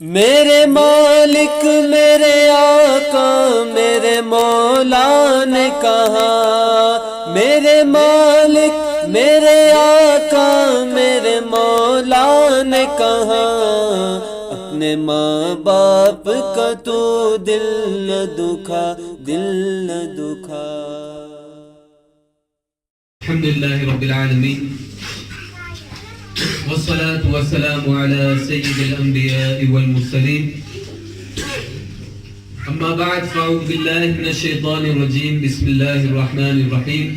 मेरे मालिक मेरे आका मेरे मौला ने कहा, मेरे मालिक मेरे आका मेरे मौला ने कहा, अपने माँ बाप का तू दिल न दुखा, दिल न दुखा। अल्हम्दुलिल्लाहि रब्बिल आलमीन वस्सलातु वस्सलामु अला सय्यिदिल अंबिया'i वल मुरसलीन, अम्मा बअद, फ़अऊज़ु बिल्लाहि मिनश शैतानिर रजीम, बिस्मिल्लाहिर रहमानिर रहीम।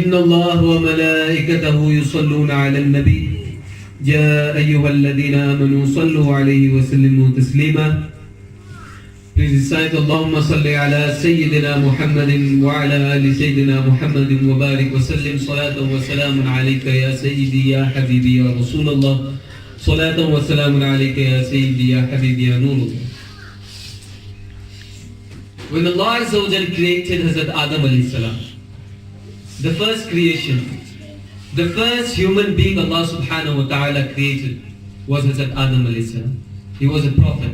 इन्नल्लाह व मलाइकतहु युसल्लूना अलन नबी, या अय्युहल्लज़ीना आमनू सल्लु अलैहि व सल्लिमू Taslima. Please recite Allahumma salli ala Sayyidina Muhammadin wa ala ali Sayyidina Muhammadin wa barik wa sallim salatan wa salamun alayka ya Sayyidi ya Habibi ya Rasulullah, salatan wa salamun alayka ya Sayyidi ya Habibi ya Nurullah. When Allah Azza wa Jal created Hazrat Adam alayhi salam, the first creation, the first human being Allah subhanahu wa ta'ala created was Hazrat Adam alayhi salam. He was a prophet.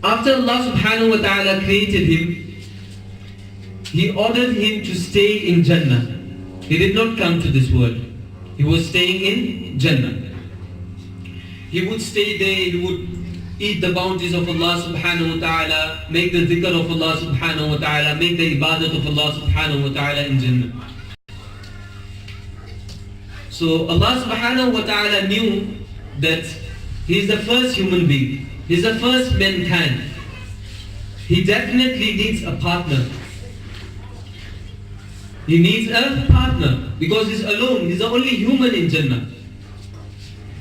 After Allah subhanahu wa ta'ala created him, He ordered him to stay in Jannah. He did not come to this world. He was staying in Jannah. He would stay there, he would eat the bounties of Allah subhanahu wa ta'ala, make the dhikr of Allah subhanahu wa ta'ala, make the ibadat of Allah subhanahu wa ta'ala in Jannah. So Allah subhanahu wa ta'ala knew that he is the first human being. He's the first mankind. He definitely needs a partner. He needs a partner because he's alone. He's the only human in Jannah.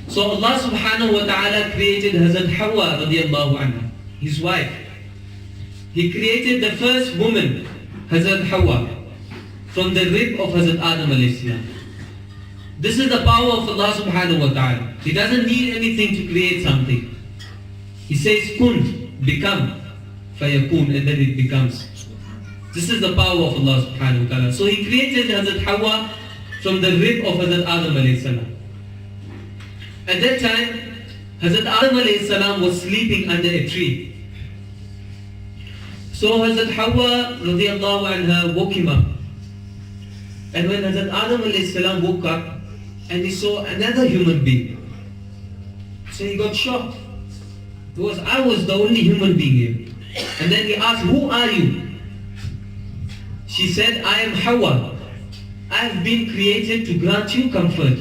So Allah subhanahu wa ta'ala created Hazrat Hawa radiallahu anha, his wife. He created the first woman, Hazrat Hawa, from the rib of Hazrat Adam alayhi salam. This is the power of Allah subhanahu wa ta'ala. He doesn't need anything to create something. He says, kun, become, fayakun, and then it becomes. This is the power of Allah subhanahu wa ta'ala. So He created Hazrat Hawa from the rib of Hazrat Adam alayhi salam. At that time, Hazrat Adam alayhi salam was sleeping under a tree. So Hazrat Hawa radiallahu anha woke him up. And when Hazrat Adam alayhi salam woke up, and he saw another human being, so he got shocked. Because I was the only human being here. And then he asked, who are you? She said, I am Hawa. I have been created to grant you comfort.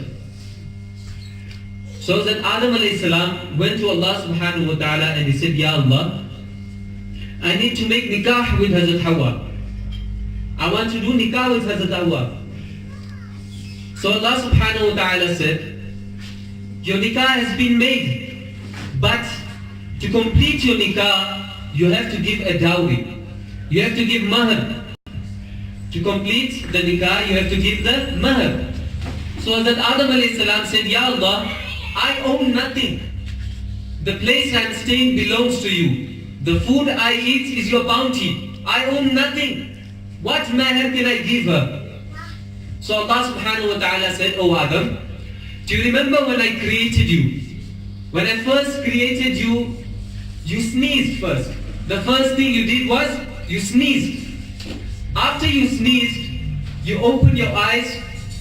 So that Adam alayhi salam went to Allah subhanahu wa ta'ala and he said, Ya Allah, I need to make nikah with Hazrat Hawa. I want to do nikah with Hazrat Hawa. So Allah subhanahu wa ta'ala said, your nikah has been made, but to complete your nikah, you have to give a dowry. You have to give mahr. To complete the nikah, you have to give the mahr. So that Adam alayhi salam said, Ya Allah, I own nothing. The place I am staying belongs to you. The food I eat is your bounty. I own nothing. What mahr can I give her? So Allah subhanahu wa ta'ala said, Oh Adam, do you remember when I created you? When I first created you, you sneezed first. The first thing you did was, you sneezed. After you sneezed, you opened your eyes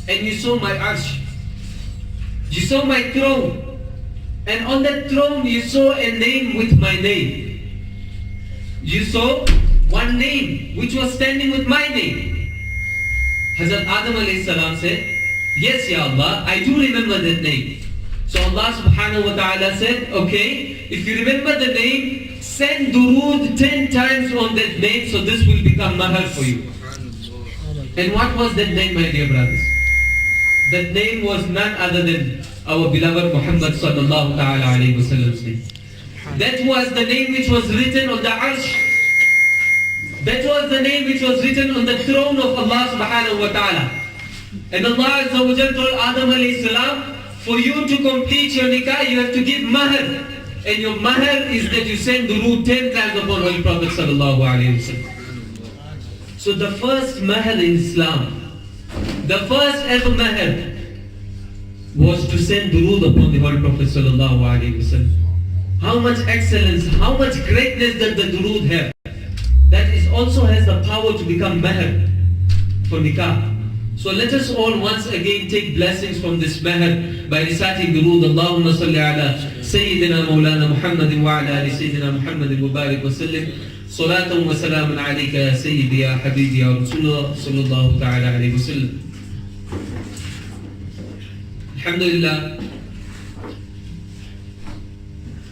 and you saw my arsh. You saw my throne. And on that throne you saw a name with my name. You saw one name which was standing with my name. Hazrat Adam alayhi salam said, yes, Ya Allah, I do remember that name. So Allah subhanahu wa ta'ala said, okay, if you remember the name, send durood 10 times on that name, so this will become mahar for you. And what was that name, my dear brothers? That name was none other than our beloved Muhammad sallallahu ta'ala alayhi wa sallam's name. That was the name which was written on the arsh. That was the name which was written on the throne of Allah subhanahu wa ta'ala. And Allah Azza wa Jal told Adam alayhi salam, for you to complete your nikah, you have to give mahr. And your mahr is that you send durood 10 times upon Holy Prophet sallallahu alayhi wa sallam. So the first mahr in Islam, the first ever mahr, was to send durood upon the Holy Prophet sallallahu alaihi wasallam. How much excellence, how much greatness does the durood have? That is also has the power to become mahr for nikah. So let us all once again take blessings from this mahr by reciting durood. Allahumma salli ala Sayyidina Molana Muhammadin wa ala ali Sayyidina Muhammadin Mubarak wa sallim. Salatan wa salamun alayka ya Sayyidi ya Habibi ya Rasulullah sallallahu ta'ala alayhi wa sallam. Alhamdulillah.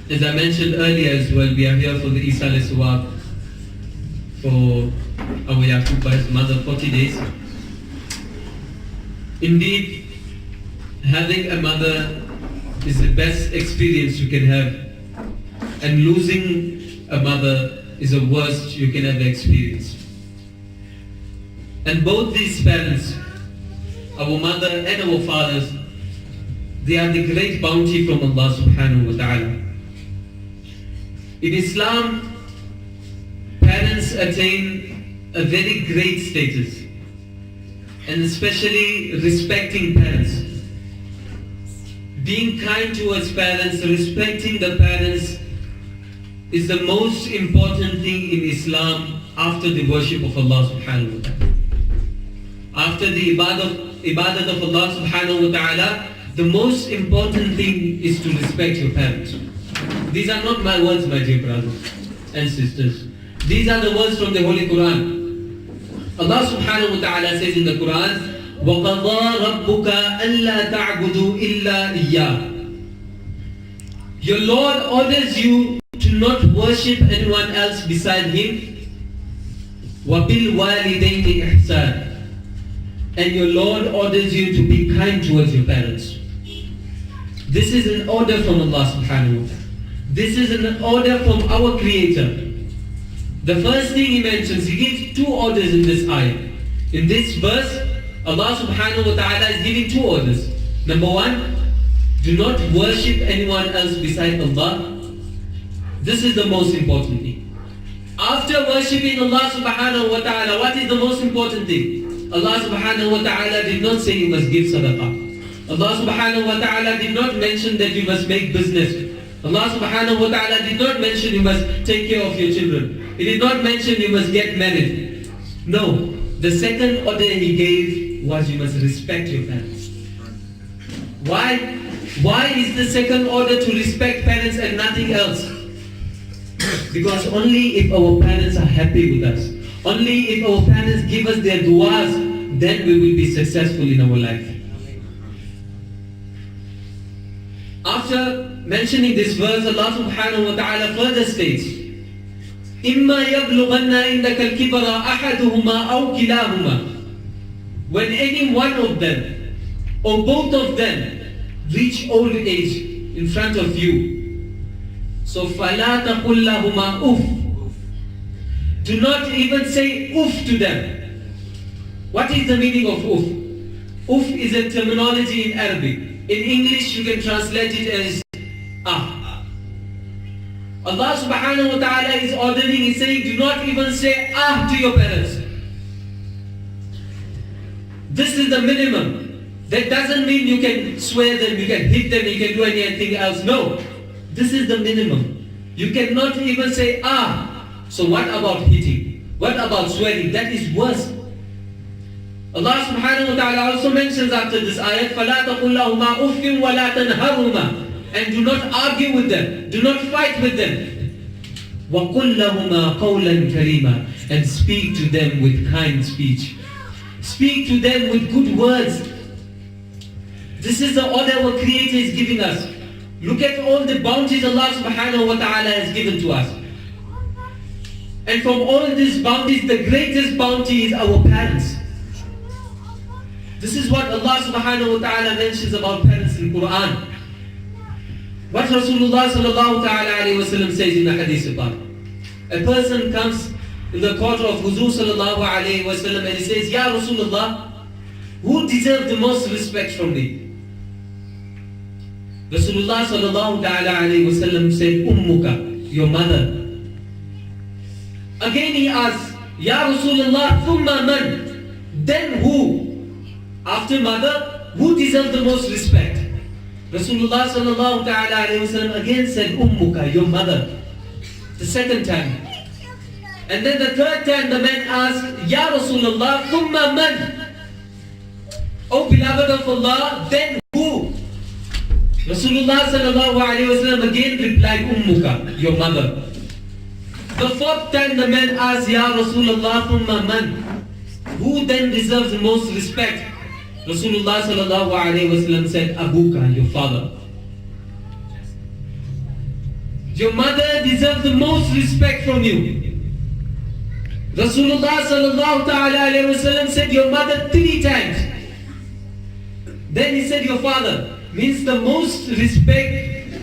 As I mentioned earlier as well, we are here for the Isa al-Suwab for our Yaquba's mother 40 days. Indeed, having a mother is the best experience you can have, and losing a mother is the worst you can ever experience. And both these parents, our mother and our fathers, they are the great bounty from Allah subhanahu wa ta'ala. In Islam, parents attain a very great status, and especially respecting parents. Being kind towards parents, respecting the parents is the most important thing in Islam after the worship of Allah subhanahu wa ta'ala. After the ibadat of Allah subhanahu wa ta'ala, the most important thing is to respect your parents. These are not my words, my dear brothers and sisters. These are the words from the Holy Quran. Allah subhanahu wa ta'ala says in the Quran, وَقَضَى رَبُّكَ أَلَّا تَعْبُدُوا إِلَّا إِيَّاهُ. Your Lord orders you to not worship anyone else beside Him. وَبِالْوَالِدَيْنِ إِحْسَانًا. And your Lord orders you to be kind towards your parents. This is an order from Allah subhanahu wa ta'ala. This is an order from our Creator. The first thing He mentions, He gives two orders in this ayah. In this verse, Allah subhanahu wa ta'ala is giving two orders. Number one, do not worship anyone else beside Allah. This is the most important thing. After worshipping Allah subhanahu wa ta'ala, what is the most important thing? Allah subhanahu wa ta'ala did not say you must give sadaqah. Allah subhanahu wa ta'ala did not mention that you must make business. Allah subhanahu wa ta'ala did not mention you must take care of your children. He did not mention you must get married. No. The second order He gave was you must respect your parents. Why? Why is the second order to respect parents and nothing else? Because only if our parents are happy with us, only if our parents give us their du'as, then we will be successful in our life. After mentioning this verse, Allah subhanahu wa ta'ala further states, إِمَّا يَبْلُغَنَّ عِنْدَكَ الْكِبَرَ أَحَدُهُمَا أَوْ كِلَاهُمَا. When any one of them or both of them reach old age in front of you, so فَلَا تَقُلْ لَهُمَا أُفْ. Do not even say "uf" to them. What is the meaning of "uf"? "Uf" is a terminology in Arabic. In English you can translate it as "ah." Allah subhanahu wa ta'ala is ordering, He's saying, do not even say "ah" to your parents. This is the minimum. That doesn't mean you can swear them, you can hit them, you can do anything else. No. This is the minimum. You cannot even say "ah." So what about hitting? What about swearing? That is worse. Allah subhanahu wa ta'ala also mentions after this ayat, فَلَا تَقُلْ لَهُمَا أُفٍّ وَلَا تَنْهَرْهُمَا. And do not argue with them. Do not fight with them. وَقُلْ لَهُمَا قَوْلًا كَرِيمًا. And speak to them with kind speech. Speak to them with good words. This is the order our Creator is giving us. Look at all the bounties Allah subhanahu wa ta'ala has given to us. And from all these bounties, the greatest bounty is our parents. This is what Allah subhanahu wa ta'ala mentions about parents in Quran. What Rasulullah sallallahu ta'ala alayhi wa sallam says in the hadith about. A person comes in the court of Huzur sallallahu alayhi wa sallam and he says, Ya Rasulullah, who deserves the most respect from me? Rasulullah sallallahu ta'ala alayhi wa sallam said, Ummuka, your mother. Again he asks, Ya Rasulullah, thumma man? Then who? After mother, who deserves the most respect? Rasulullah sallallahu ta'ala alayhi wasallam again said, Ummuka, your mother. The second time. And then the third time the man asked, Ya Rasulullah, thumma man? Oh beloved of Allah, then who? Rasulullah sallallahu alayhi wasallam again replied, Ummuka, your mother. The fourth time the man asked, Ya Rasulullah, thumma man? Who then deserves the most respect? Rasulullah sallallahu alayhi wasallam said, Abuka, your father. Your mother deserves the most respect from you. Rasulullah sallallahu ta'ala alayhi wasallam said, your mother 3 times. Then he said, your father. Means the most respect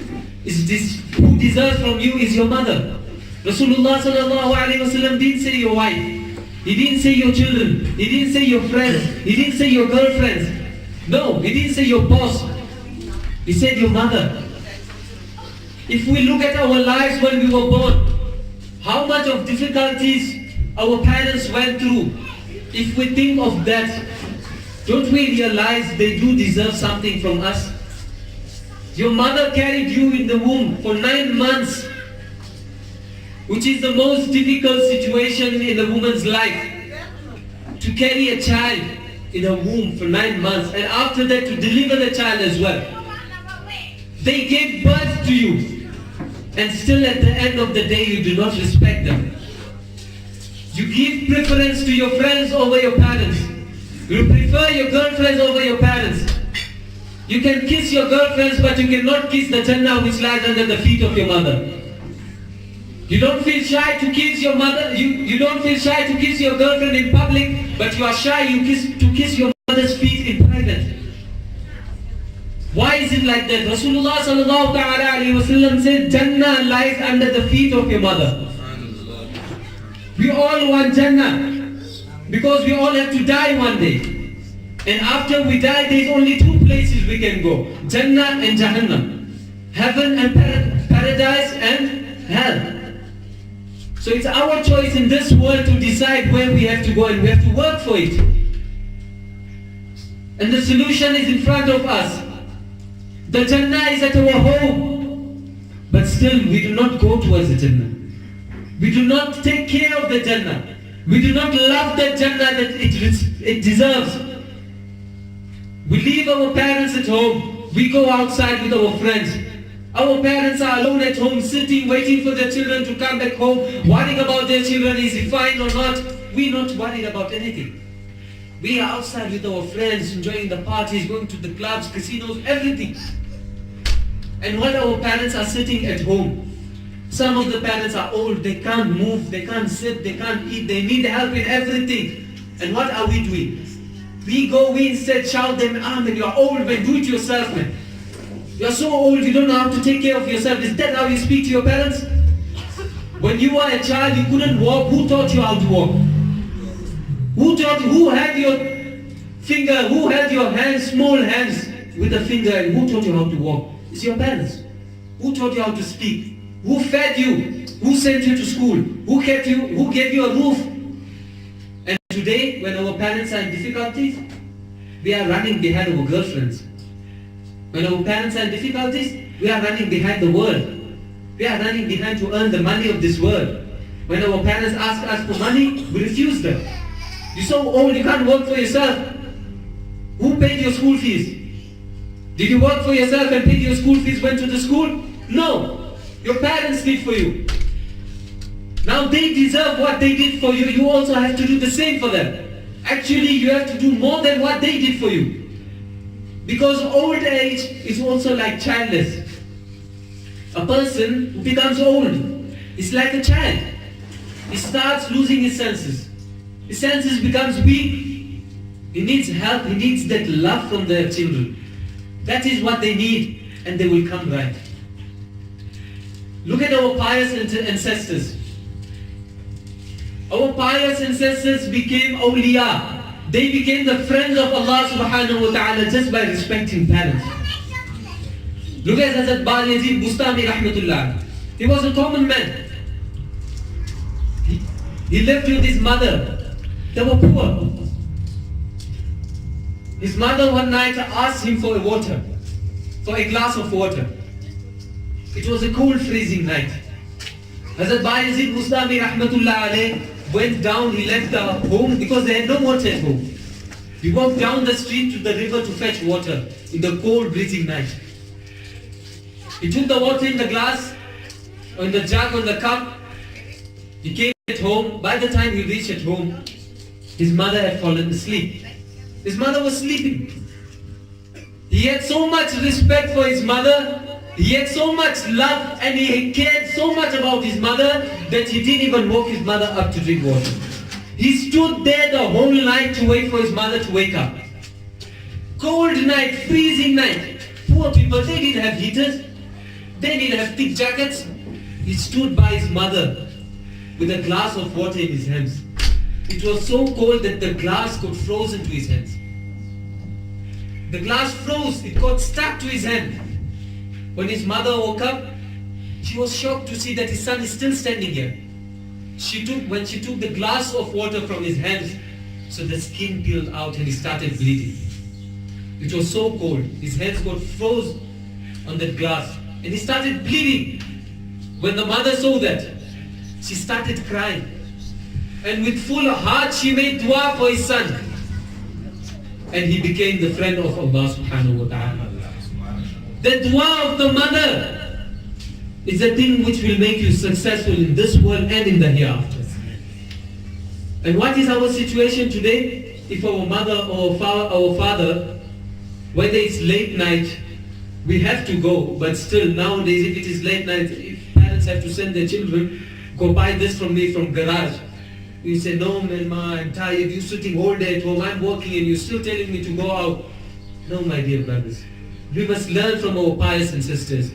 is this, who deserves from you is your mother. Rasulullah sallallahu alayhi wasallam didn't say your wife. He didn't say your children. He didn't say your friends. He didn't say your girlfriends. No, he didn't say your boss. He said your mother. If we look at our lives when we were born, how much of difficulties our parents went through, if we think of that, don't we realize they do deserve something from us? Your mother carried you in the womb for 9 months, which is the most difficult situation in a woman's life. To carry a child in a womb for 9 months, and after that to deliver the child as well. They gave birth to you, and still at the end of the day you do not respect them. You give preference to your friends over your parents. You prefer your girlfriends over your parents. You can kiss your girlfriends, but you cannot kiss the Jannah which lies under the feet of your mother. You don't feel shy to kiss your mother. You don't feel shy to kiss your girlfriend in public, but you are shy to kiss your mother's feet in private. Why is it like that? Rasulullah sallallahu ta'ala alayhi wasallam said, Jannah lies under the feet of your mother. We all want Jannah, because we all have to die one day. And after we die, there is only 2 places we can go. Jannah and Jahannam. Heaven and paradise and hell. So it's our choice in this world to decide where we have to go, and we have to work for it. And the solution is in front of us. The Jannah is at our home, but still we do not go towards the Jannah. We do not take care of the Jannah. We do not love the Jannah that it deserves. We leave our parents at home. We go outside with our friends. Our parents are alone at home, sitting, waiting for their children to come back home, worrying about their children, is it fine or not? We're not worried about anything. We are outside with our friends, enjoying the parties, going to the clubs, casinos, everything. And while our parents are sitting at home, some of the parents are old, they can't move, they can't sit, they can't eat, they need help in everything. And what are we doing? We instead shout them, man, you are old man, do it yourself, man. You are so old, you don't know how to take care of yourself. Is that how you speak to your parents? When you were a child, you couldn't walk. Who taught you how to walk? Who held your finger, who held your hands, small hands with a finger, and who taught you how to walk? It's your parents. Who taught you how to speak? Who fed you? Who sent you to school? Who kept you? Who gave you a roof? And today, when our parents are in difficulties, we are running behind our girlfriends. When our parents are in difficulties, we are running behind the world. We are running behind to earn the money of this world. When our parents ask us for money, we refuse them. You're so old, you can't work for yourself. Who paid your school fees? Did you work for yourself and paid your school fees, went to the school? No. Your parents did for you. Now they deserve what they did for you. You also have to do the same for them. Actually, you have to do more than what they did for you. Because old age is also like childless. A person who becomes old is like a child. He starts losing his senses. His senses becomes weak. He needs help. He needs that love from their children. That is what they need, and they will come right. Look at our pious ancestors. Our pious ancestors became awliya. They became the friends of Allah subhanahu wa ta'ala just by respecting parents. Look at Hazrat Bayezid Bustami rahmatullah. He was a common man. He lived with his mother. They were poor. His mother one night asked him for water. for a glass of water. It was a cold, freezing night. Hazrat Bayezid Bustami Rahmatullah alayh went down, he left the home because they had no water at home. He walked down the street to the river to fetch water in the cold, freezing night. He took the water in the glass, or in the jug, or in the cup. He came at home. By the time he reached at home, his mother had fallen asleep. His mother was sleeping. He had so much respect for his mother. He had so much love and he cared so much about his mother that he didn't even woke his mother up to drink water. He stood there the whole night to wait for his mother to wake up. Cold night, freezing night. Poor people, they didn't have heaters. They didn't have thick jackets. He stood by his mother with a glass of water in his hands. It was so cold that the glass got frozen to his hands. The glass froze, it got stuck to his hand. When his mother woke up, she was shocked to see that his son is still standing here. When she took the glass of water from his hands, so the skin peeled out and he started bleeding. It was so cold, his hands got froze on that glass and he started bleeding. When the mother saw that, she started crying. And with full heart she made dua for his son. And he became the friend of Allah subhanahu wa ta'ala. The dua of the mother is a thing which will make you successful in this world and in the hereafter. And what is our situation today? If our mother or our father, whether it's late night, we have to go, but still nowadays if it is late night, if parents have to send their children, go buy this from me from garage. You say, no man, ma, I'm tired, you're sitting all day at home, I'm working and you're still telling me to go out. No, my dear brothers. We must learn from our pious ancestors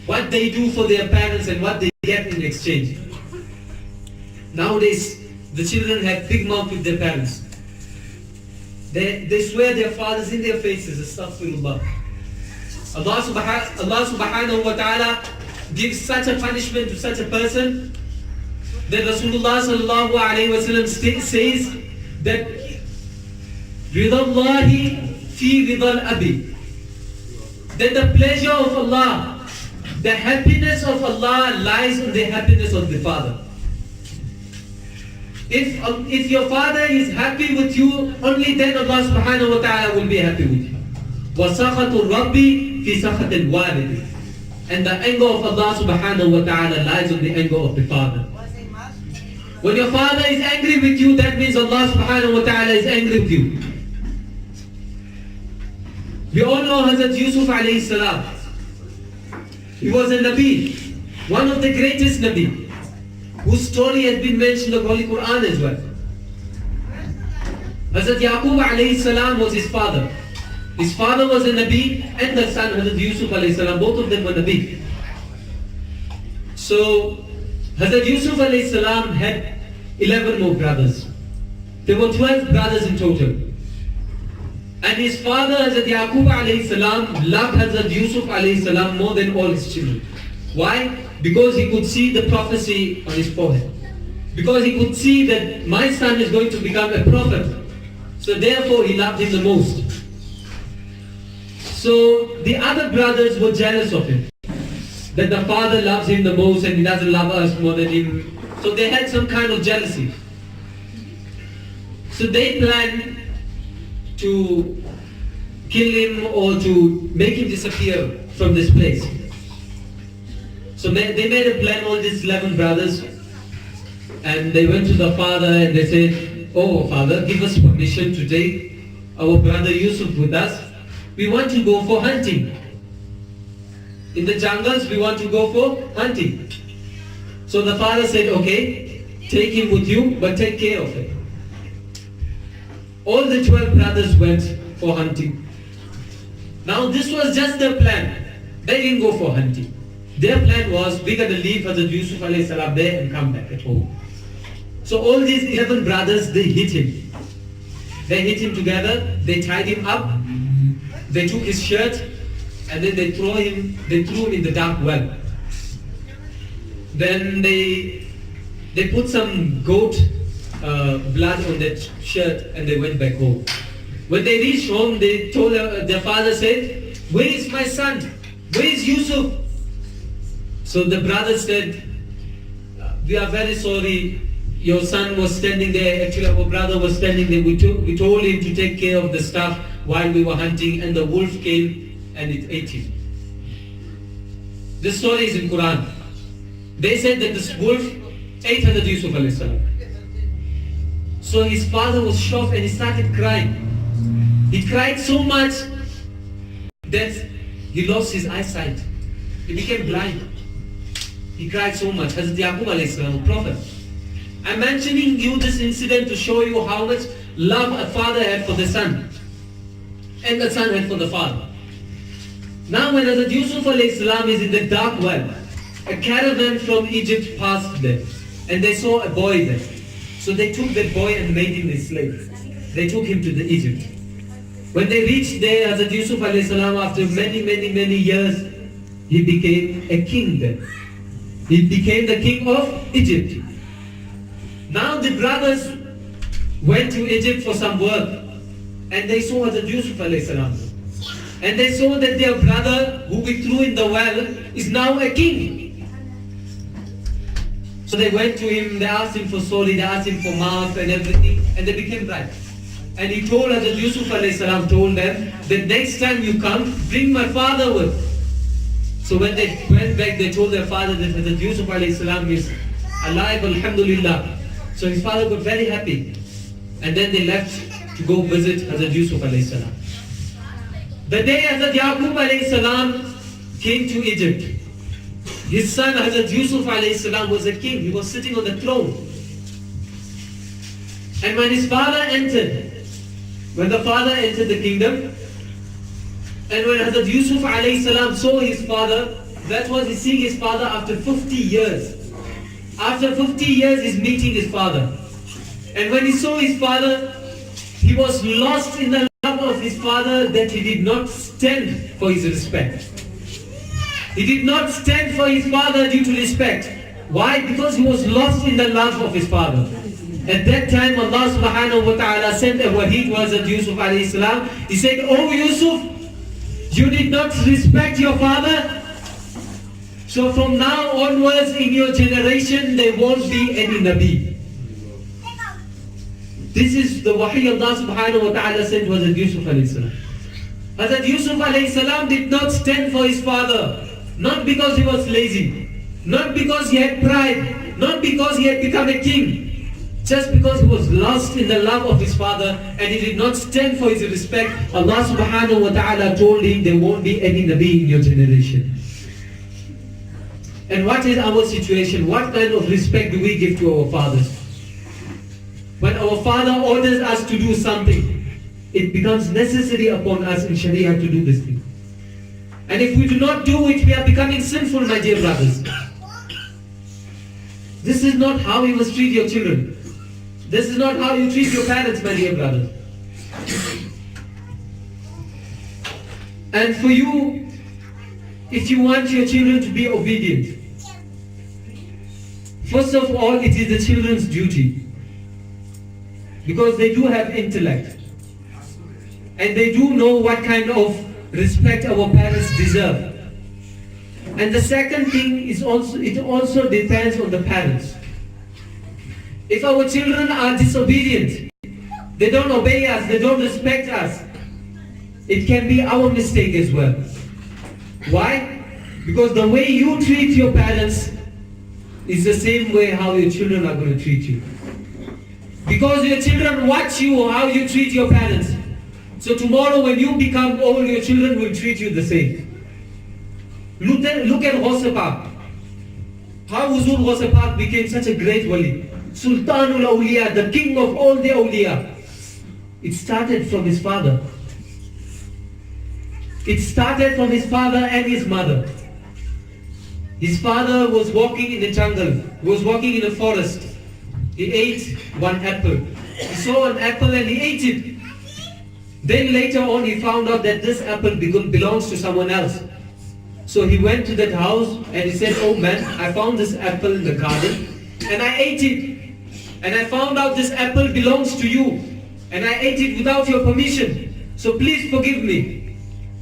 what they do for their parents and what they get in exchange. Nowadays, the children have big mouth with their parents. They swear their fathers in their faces, astaghfirullah. Allah subhanahu wa ta'ala gives such a punishment to such a person that Rasulullah sallallahu alayhi wa sallam says that Ridallahi fi ridal abi, that the pleasure of Allah, the happiness of Allah lies in the happiness of the father. If your father is happy with you, only then Allah subhanahu wa ta'ala will be happy with you. وَسَخَطُ الرَّبِّ فِي سَخَطِ الْوَالِدِ. And the anger of Allah subhanahu wa ta'ala lies on the anger of the father. When your father is angry with you, that means Allah subhanahu wa ta'ala is angry with you. We all know Hazrat Yusuf alayhi salam. He was a Nabi, one of the greatest Nabi, whose story has been mentioned in the Holy Quran as well. Hazrat Yaqub alayhi salam was his father. His father was a Nabi and the son Hazrat Yusuf alayhi salam, both of them were Nabi. So Hazrat Yusuf alayhi salam had 11 more brothers. There were 12 brothers in total. And his father Hazrat Yaqub alayhi salam loved Hazrat Yusuf alayhi salam more than all his children. Why? Because he could see the prophecy on his forehead. Because he could see that my son is going to become a prophet. So therefore he loved him the most. So the other brothers were jealous of him, that the father loves him the most and he doesn't love us more than him. So they had some kind of jealousy. So they planned to kill him or to make him disappear from this place. So they made a plan, all these 11 brothers, and they went to the father and they said, oh father, give us permission to take our brother Yusuf with us. We want to go for hunting. In the jungles, we want to go for hunting. So the father said, okay, take him with you, but take care of him. All the 12 brothers went for hunting. Now this was just their plan. They didn't go for hunting. Their plan was, we're going to leave Hazrat Yusuf alayhi salam there and come back at home. So all these 11 brothers, they hit him. They hit him together, they tied him up, they took his shirt, and then they threw him in the dark well. Then they put some goat blood on that shirt and they went back home. When they reached home, they told their father said, where is my son? Where is Yusuf? So the brother said, we are very sorry, your son was standing there, actually our brother was standing there, we told him to take care of the stuff while we were hunting, and the wolf came and it ate him. This story is in Quran. They said that this wolf ate Hazrat Yusuf alayhi salam. So his father was shocked and he started crying. He cried so much that he lost his eyesight. He became blind. He cried so much. Hazrat Yaqub alayhi salam, prophet. I'm mentioning you this incident to show you how much love a father had for the son, and the son had for the father. Now when Hazrat Yusuf alayhi salam is in the dark well, a caravan from Egypt passed there, and they saw a boy there. So they took that boy and made him a slave. They took him to the Egypt. When they reached there, Hazrat Yusuf alayhi salam, after many years, he became a king there. He became the king of Egypt. Now the brothers went to Egypt for some work, and they saw Hazrat Yusuf alayhi salam. And they saw that their brother, who we threw in the well, is now a king. So they went to him, they asked him for sorry, they asked him for maaf and everything, and they became right. And he told Hazrat Yusuf alayhi salam, told them, that next time you come, bring my father with. So when they went back, they told their father that Hazrat Yusuf alayhi salam is alive, alhamdulillah. So his father got very happy. And then they left to go visit Hazrat Yusuf alayhi salam. The day Hazrat Yaqub alayhi salam came to Egypt, his son Hazrat Yusuf alayhi salam was a king. He was sitting on the throne. And when his father entered, when the father entered the kingdom, and when Hazrat Yusuf alayhi salam saw his father, that was he seeing his father after 50 years. After 50 years he's meeting his father. And when he saw his father, he was lost in the love of his father, that he did not stand for his respect. He did not stand for his father due to respect. Why? Because he was lost in the love of his father. At that time Allah subhanahu wa ta'ala sent a wahi to Hazrat Yusuf alayhi salam. He said, "Oh Yusuf, you did not respect your father. So from now onwards in your generation there won't be any Nabi." This is the wahi Allah subhanahu wa ta'ala sent to Hazrat Yusuf alayhi salam. Hazrat Yusuf alayhi salam did not stand for his father. Not because he was lazy, not because he had pride, not because he had become a king, just because he was lost in the love of his father and he did not stand for his respect. Allah subhanahu wa ta'ala told him, there won't be any Nabi in your generation. And what is our situation? What kind of respect do we give to our fathers? When our father orders us to do something, it becomes necessary upon us in Sharia to do this thing. And if we do not do it, we are becoming sinful, my dear brothers. This is not how you must treat your children. This is not how you treat your parents, my dear brothers. And for you, if you want your children to be obedient, first of all, it is the children's duty. Because they do have intellect. And they do know what kind of respect our parents deserve. And the second thing is it also depends on the parents. If our children are disobedient, they don't obey us, they don't respect us, it can be our mistake as well. Why? Because the way you treat your parents is the same way how your children are going to treat you. Because your children watch you how you treat your parents. So tomorrow when you become old, your children will treat you the same. Look at Ghaus Pak. How Huzur Ghaus Pak became such a great wali. Sultanul Awliya, the king of all the awliya. It started from his father. It started from his father and his mother. His father was walking in the jungle. He was walking in a forest. He ate one apple. He saw an apple and he ate it. Then later on he found out that this apple belongs to someone else. So he went to that house and he said, "Oh man, I found this apple in the garden and I ate it. And I found out this apple belongs to you. And I ate it without your permission. So please forgive me."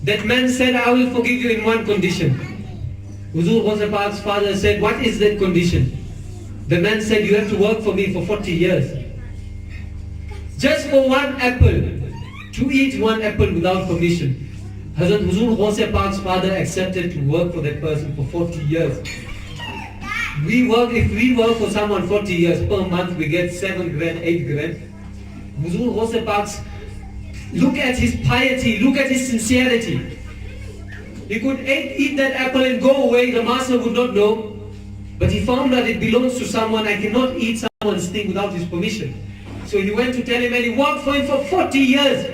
That man said, I will forgive you in one condition. Huzur Ghaus Pak's father said, what is that condition? The man said, you have to work for me for 40 years. Just for one apple, to eat one apple without permission. Hazrat Huzur Ghaus Pak's father accepted to work for that person for 40 years. If we work for someone 40 years, per month we get 7 grand, 8 grand. Huzur Ghaus Pak's, look at his piety, look at his sincerity. He could eat that apple and go away, the master would not know. But he found that it belongs to someone. I cannot eat someone's thing without his permission. So he went to tell him, and he worked for him for 40 years.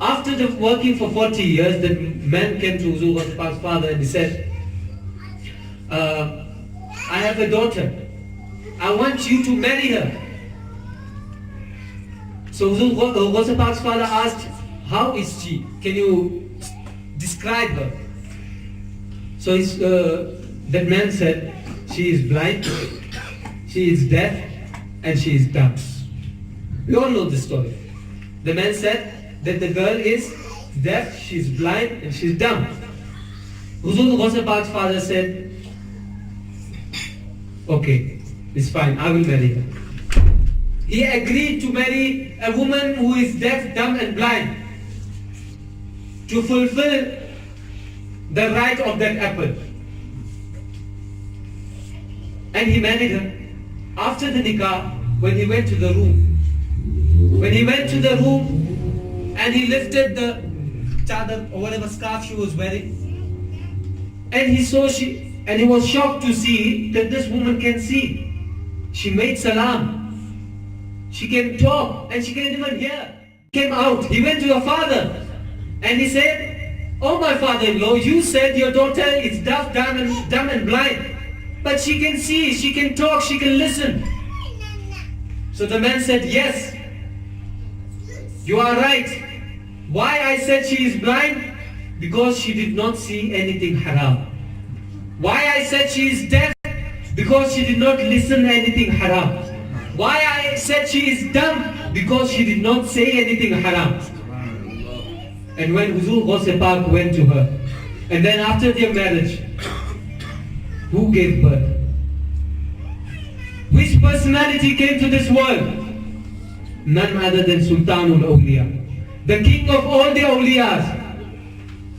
After working for 40 years, the man came to Huzur Ghaus Pak's father and he said, I have a daughter. I want you to marry her. So Huzur Ghaus Pak's father asked, how is she? Can you describe her? So that man said, she is blind, she is deaf, and she is dumb. We all know the story. The man said that the girl is deaf, she is blind, and she is dumb. Huzur Ghaus Pak's father said, okay, it's fine, I will marry her. He agreed to marry a woman who is deaf, dumb, and blind to fulfill the right of that apple. And he married her. After the nikah, when he went to the room, and he lifted the chadar or whatever scarf she was wearing, and he was shocked to see that this woman can see. She made salam. She can talk and she can even hear. Came out. He went to her father and he said, oh my father-in-law, you said your daughter is deaf, dumb and blind. But she can see, she can talk, she can listen. So the man said, yes, you are right. Why I said she is blind? Because she did not see anything haram. Why I said she is deaf? Because she did not listen anything haram. Why I said she is dumb? Because she did not say anything haram. And when Huzur Ghaus Pak went to her, and then after their marriage, who gave birth? Which personality came to this world? None other than Sultanul Awliya, the king of all the awliyas.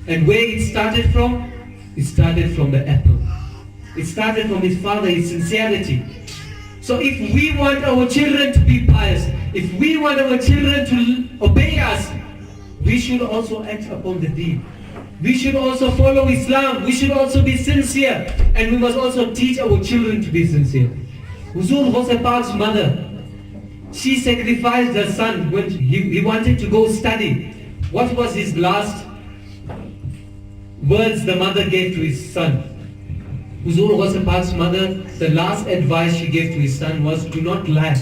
And where it started from? It started from the apple. It started from his father, his sincerity. So if we want our children to be pious, if we want our children to obey us, we should also act upon the deed. We should also follow Islam. We should also be sincere. And we must also teach our children to be sincere. Huzur Ghaus Pak's mother, she sacrificed her son when he wanted to go study. What was his last words the mother gave to his son? Huzur Ghaus Pak's mother, the last advice she gave to his son was, do not lie.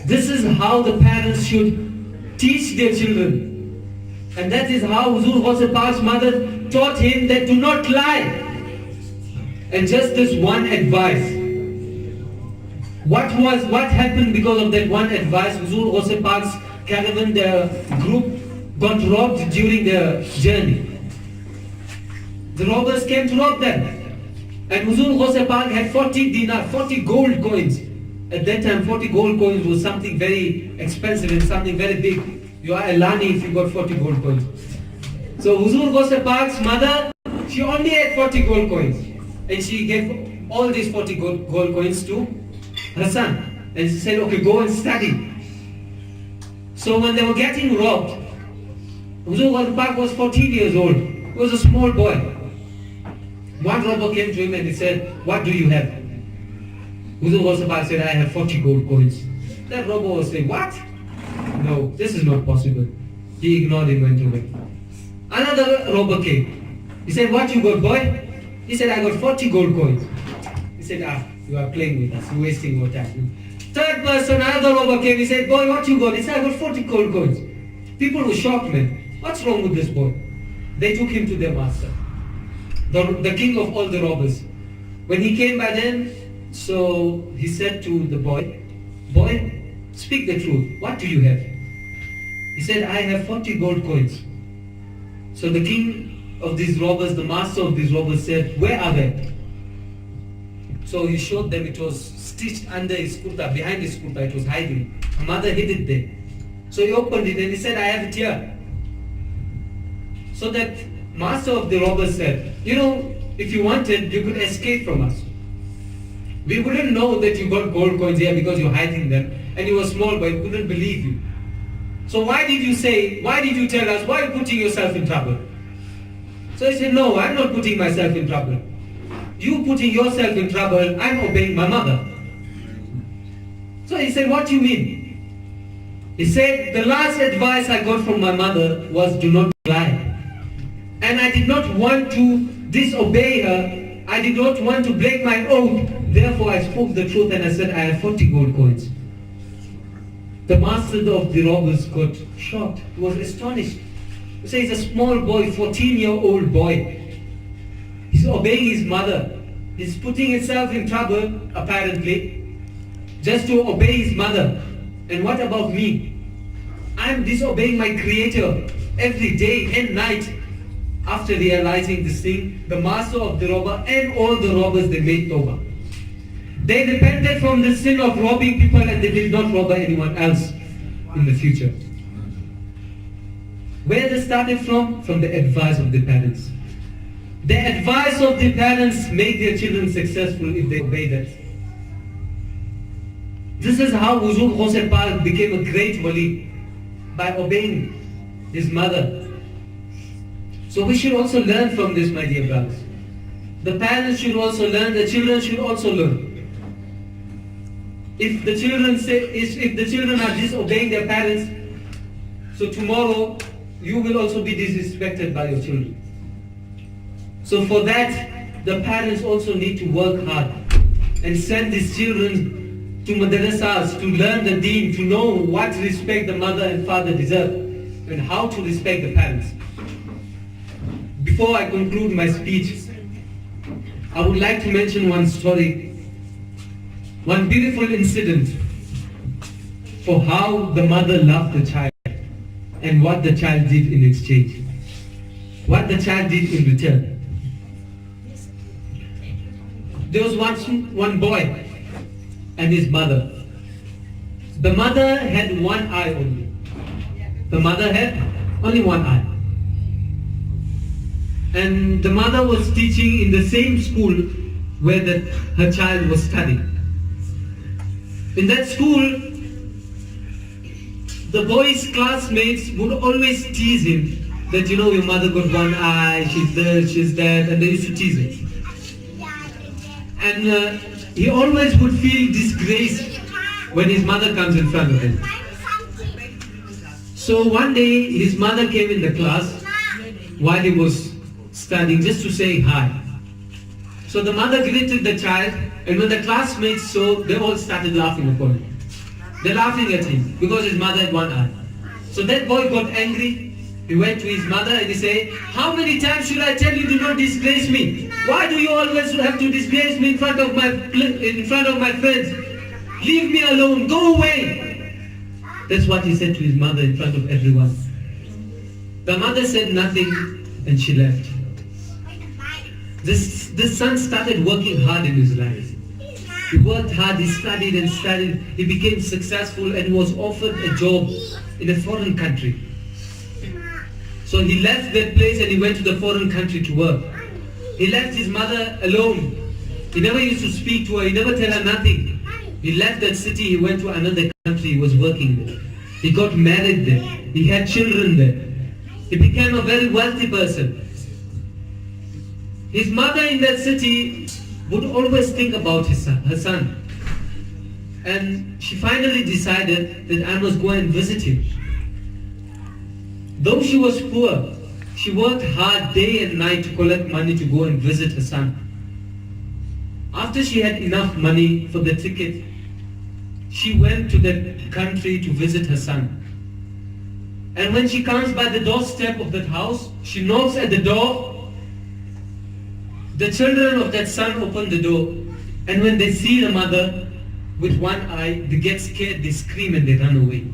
This is how the parents should teach their children. And that is how Huzur Ghaus Pak's mother taught him that do not lie. And just this one advice. What happened because of that one advice? Huzur Ghaus Pak's caravan, the group got robbed during the journey. The robbers came to rob them. And Huzur Ghaus Pak had 40 dinar, 40 gold coins. At that time, 40 gold coins was something very expensive and something very big. You are a lani if you got 40 gold coins. So Huzur Ghaus Pak's mother, she only had 40 gold coins. And she gave all these 40 gold coins to her son. And she said, okay, go and study. So when they were getting robbed, Huzur Ghaus Pak was 14 years old. He was a small boy. One robber came to him and he said, what do you have? Huzur Ghaus Pak said, I have 40 gold coins. That robber was saying, what? No, this is not possible. He ignored him and went away. Another robber came. He said, what you got, boy? He said, I got 40 gold coins. He said, you are playing with us, you're wasting your time. Third person, another robber came. He said, boy, what you got? He said, I got 40 gold coins. People were shocked, man. What's wrong with this boy? They took him to their master, the king of all the robbers. When he came by then, so he said to the boy, speak the truth. What do you have? He said, I have 40 gold coins. So the king of these robbers, the master of these robbers said, where are they? So he showed them. It was stitched under his kurta, behind his kurta, it was hiding. Her mother hid it there. So he opened it and he said, I have it here. So that master of the robbers said, you know, if you wanted, you could escape from us. We wouldn't know that you got gold coins here because you're hiding them, and you were small, but we couldn't believe you. So why did you tell us, why are you putting yourself in trouble? So he said, no, I'm not putting myself in trouble. You putting yourself in trouble, I'm obeying my mother. So he said, what do you mean? He said, the last advice I got from my mother was, do not lie. And I did not want to disobey her. I did not want to break my oath. Therefore I spoke the truth and I said, I have 40 gold coins. The master of the robbers got shocked. He was astonished. He said, he's a small boy, 14-year-old boy. He's obeying his mother. He's putting himself in trouble, apparently, just to obey his mother. And what about me? I'm disobeying my Creator every day and night. After realizing this thing, the master of the robber and all the robbers, they made tawbah. They repented from the sin of robbing people and they did not rob anyone else in the future. Where they started from? From the advice of the parents. The advice of the parents made their children successful if they obey that. This is how Huzur Ghaus Pak became a great wali, by obeying his mother. So we should also learn from this, my dear brothers. The parents should also learn, the children should also learn. If the children are disobeying their parents, so tomorrow you will also be disrespected by your children. So for that, the parents also need to work hard and send these children to madrasas to learn the deen, to know what respect the mother and father deserve and how to respect the parents. Before I conclude my speech, I would like to mention one story, one beautiful incident for how the mother loved the child and what the child did in exchange, what the child did in return. There was one boy and his mother. The mother had one eye only. The mother had only one eye. And the mother was teaching in the same school where her child was studying. In that school, the boy's classmates would always tease him that, you know, your mother got one eye, she's this, she's that, and they used to tease him. And he always would feel disgraced when his mother comes in front of him. So one day, his mother came in the class while he was studying just to say hi. So the mother greeted the child, and when the classmates saw, they all started laughing upon him. They're laughing at him because his mother had one eye. So that boy got angry. He went to his mother and he said, how many times should I tell you to not disgrace me? Why do you always have to disgrace me in front of my friends? Leave me alone, go away. That's what he said to his mother in front of everyone. The mother said nothing and she left. This son started working hard in his life. He worked hard, he studied and studied. He became successful and was offered a job in a foreign country. So he left that place and he went to the foreign country to work. He left his mother alone. He never used to speak to her, he never tell her nothing. He left that city, he went to another country, he was working there. He got married there. He had children there. He became a very wealthy person. His mother in that city would always think about her son. And she finally decided that I must go and visit him. Though she was poor, she worked hard day and night to collect money to go and visit her son. After she had enough money for the ticket, she went to that country to visit her son. And when she comes by the doorstep of that house, she knocks at the door. The children of that son open the door, and when they see the mother with one eye, they get scared, they scream and they run away.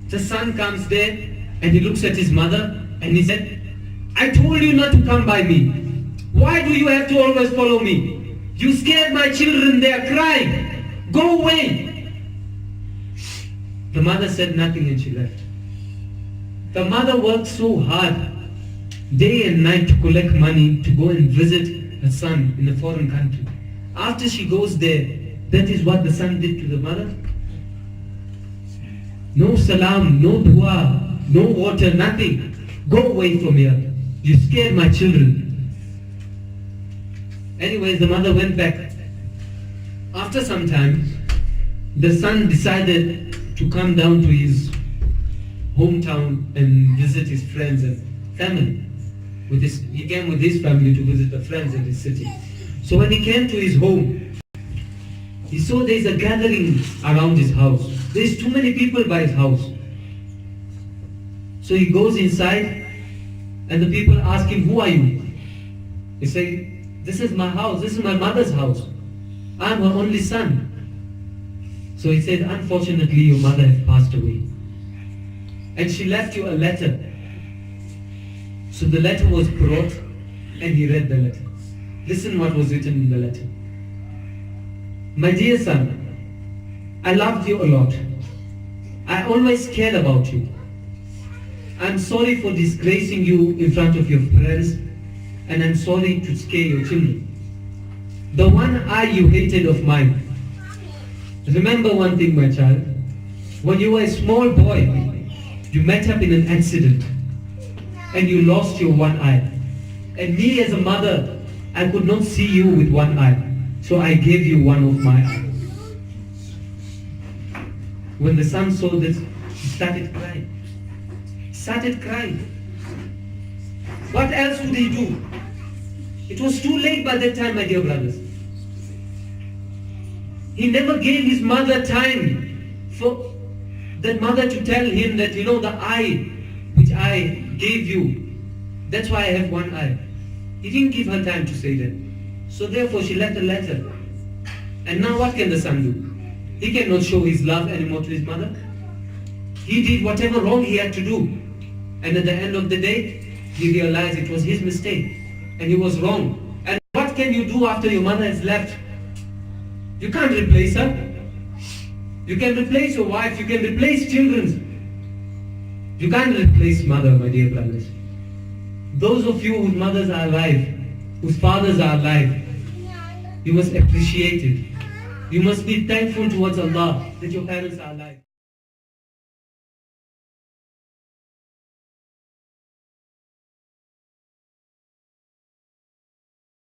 The son comes there and he looks at his mother And he said, I told you not to come by me. Why do you have to always follow me? You scared my children, they are crying. Go away. The mother said nothing and she left. The mother worked so hard, day and night, to collect money to go and visit her son in a foreign country. After she goes there, that is what the son did to the mother. No salam, no dua, no water, nothing. Go away from here. You scared my children. Anyways, the mother went back. After some time, the son decided to come down to his hometown and visit his friends and family. He came with his family to visit the friends in his city. So when he came to his home, he saw there's a gathering around his house. There's too many people by his house. So he goes inside and the people ask him, who are you? He said, this is my house, this is my mother's house. I'm her only son. So he said, unfortunately your mother has passed away. And she left you a letter. So the letter was brought and he read the letter. Listen what was written in the letter. My dear son, I loved you a lot. I always cared about you. I'm sorry for disgracing you in front of your friends, and I'm sorry to scare your children. The one eye you hated of mine. Remember one thing, my child. When you were a small boy, you met up in an accident and you lost your one eye. And me as a mother, I could not see you with one eye. So I gave you one of my eyes. When the son saw this, he started crying. What else would he do? It was too late by that time, my dear brothers. He never gave his mother time for that mother to tell him that, you know, the eye which I gave you, that's why I have one eye. He didn't give her time to say that. So therefore she left a letter. And now what can the son do? He cannot show his love anymore to his mother. He did whatever wrong he had to do. And at the end of the day, he realized it was his mistake. And he was wrong. And what can you do after your mother has left? You can't replace her. You can replace your wife. You can replace children. You can't replace mother, my dear brothers. Those of you whose mothers are alive, whose fathers are alive, you must appreciate it. You must be thankful towards Allah that your parents are alive.